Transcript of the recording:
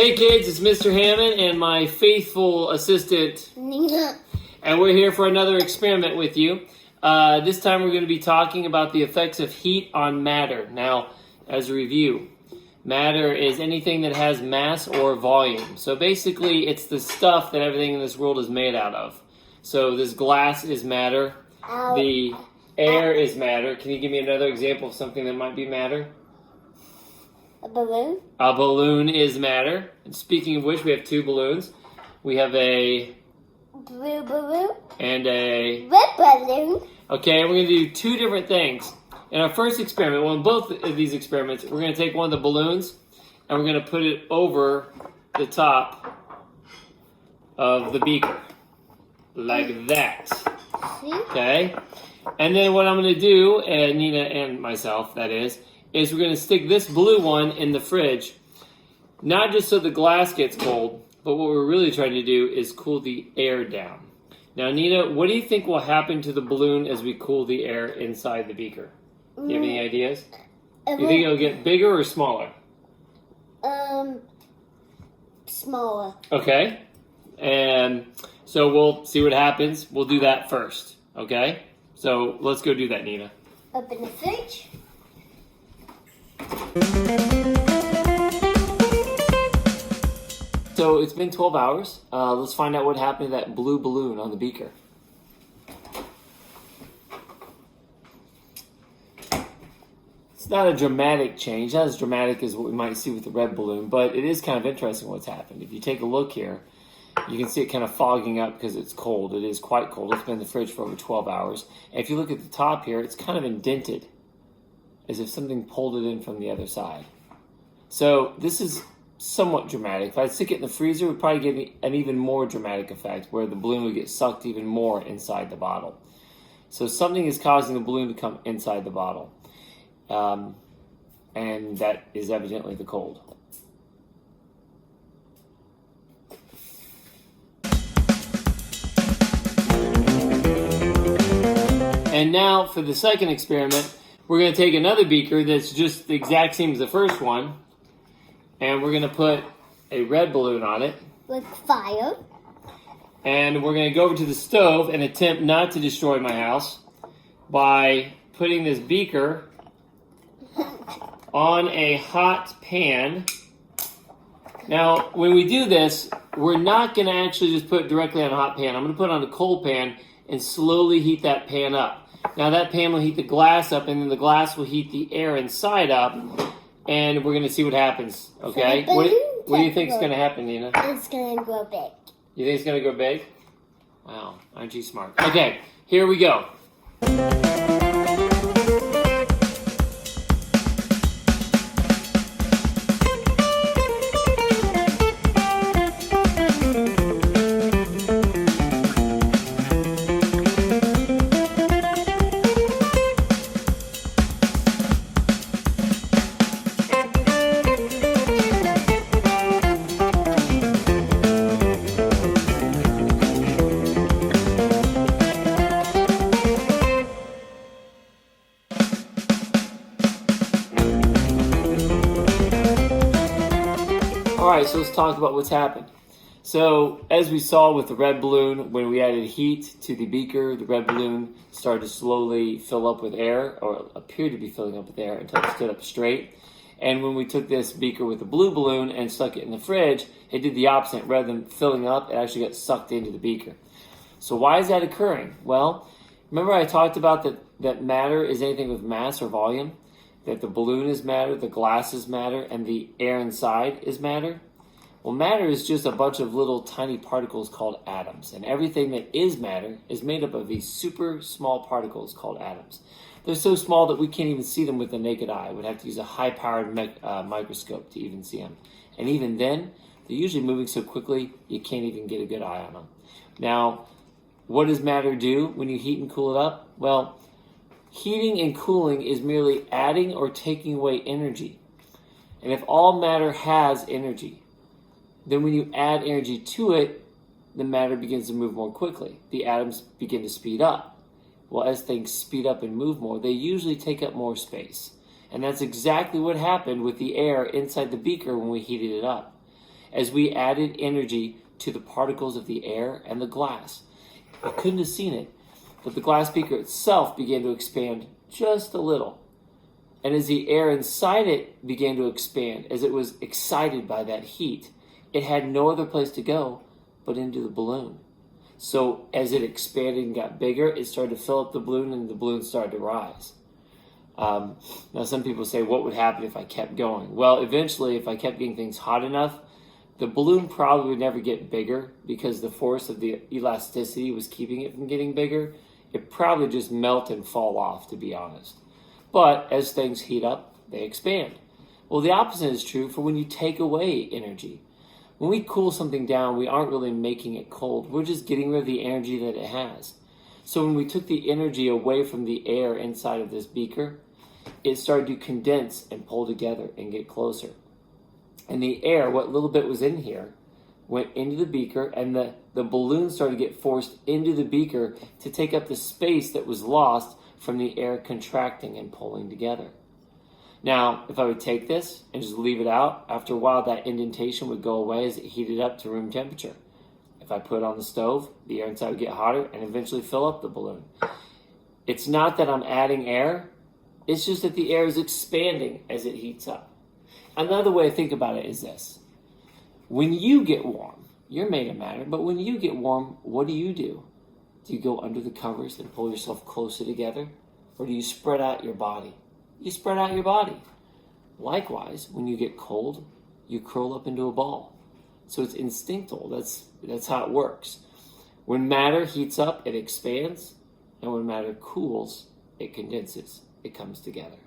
Hey kids, it's Mr. Hammond and my faithful assistant, Nina. And we're here for another experiment with you. This time we're going to be talking about the effects of heat on matter. Now, as a review, matter is anything that has mass or volume. So basically, it's the stuff that everything in this world is made out of. So this glass is matter. The air is matter. Can you give me another example of something that might be matter? A balloon. A balloon is matter. And speaking of which, we have two balloons. We have a Blue balloon. and a Red balloon. Okay, we're going to do two different things. In our first experiment, well, in both of these experiments, we're going to take one of the balloons and we're going to put it over the top of the beaker. Like that. See? Okay? And then what I'm going to do, and Nina and myself, that is we're going to stick this blue one in the fridge, not just so the glass gets cold, but what we're really trying to do is cool the air down. Now, Nina, what do you think will happen to the balloon as we cool the air inside the beaker? Do you have any ideas? Do you think it'll get bigger or smaller? Smaller. Okay. And so we'll see what happens. We'll do that first. Okay? So let's go do that, Nina. Open the fridge. So it's been 12 hours. Let's find out what happened to that blue balloon on the beaker. It's not a dramatic change, not as dramatic as what we might see with the red balloon, but it is kind of interesting what's happened. If you take a look here, you can see it kind of fogging up because it's cold. It is quite cold. It's been in the fridge for over 12 hours. And if you look at the top here, it's kind of indented, as if something pulled it in from the other side. So this is somewhat dramatic. If I stick it in the freezer, it would probably give me an even more dramatic effect where the balloon would get sucked even more inside the bottle. So something is causing the balloon to come inside the bottle. And that is evidently the cold. And now for the second experiment, we're going to take another beaker that's just the exact same as the first one, and we're going to put a red balloon on it. With fire. And we're going to go over to the stove and attempt not to destroy my house by putting this beaker on a hot pan. Now, when we do this, we're not going to actually just put it directly on a hot pan. I'm going to put it on a cold pan and slowly heat that pan up. Now, that pan will heat the glass up, and then the glass will heat the air inside up, and we're going to see what happens, okay? What do you think is going to happen, Nina? It's going to grow big. You think it's going to go big? Wow, aren't you smart? Okay, here we go. Alright, so let's talk about what's happened. So, as we saw with the red balloon, when we added heat to the beaker, the red balloon started to slowly fill up with air, or appeared to be filling up with air until it stood up straight. And when we took this beaker with the blue balloon and stuck it in the fridge, it did the opposite. Rather than filling up, it actually got sucked into the beaker. So why is that occurring? Well, remember I talked about that matter is anything with mass or volume? That the balloon is matter, the glass is matter, and the air inside is matter? Well, matter is just a bunch of little tiny particles called atoms. And everything that is matter is made up of these super small particles called atoms. They're so small that we can't even see them with the naked eye. We'd have to use a high-powered microscope to even see them. And even then, they're usually moving so quickly, you can't even get a good eye on them. Now, what does matter do when you heat and cool it up? Well, heating and cooling is merely adding or taking away energy. And if all matter has energy, then when you add energy to it, the matter begins to move more quickly. The atoms begin to speed up. Well, as things speed up and move more, they usually take up more space. And that's exactly what happened with the air inside the beaker when we heated it up. as we added energy to the particles of the air and the glass. I couldn't have seen it, but the glass beaker itself began to expand just a little. And as the air inside it began to expand, as it was excited by that heat, it had no other place to go but into the balloon. So as it expanded and got bigger, it started to fill up the balloon, and the balloon started to rise. Now some people say, what would happen if I kept going? Well, eventually, if I kept getting things hot enough, the balloon probably would never get bigger because the force of the elasticity was keeping it from getting bigger. It'd probably just melt and fall off, to be honest. But as things heat up, they expand. Well, the opposite is true for when you take away energy. When we cool something down, we aren't really making it cold. We're just getting rid of the energy that it has. So when we took the energy away from the air inside of this beaker, it started to condense and pull together and get closer. And the air, what little bit was in here, went into the beaker, and the balloon started to get forced into the beaker to take up the space that was lost from the air contracting and pulling together. Now, if I would take this and just leave it out, after a while that indentation would go away as it heated up to room temperature. If I put it on the stove, the air inside would get hotter and eventually fill up the balloon. It's not that I'm adding air, it's just that the air is expanding as it heats up. Another way to think about it is this. When you get warm, you're made of matter, but when you get warm, what do? Do you go under the covers and pull yourself closer together? Or do you spread out your body? You spread out your body. Likewise, when you get cold, you curl up into a ball. So it's instinctual. That's how it works. When matter heats up, it expands. And when matter cools, it condenses. It comes together.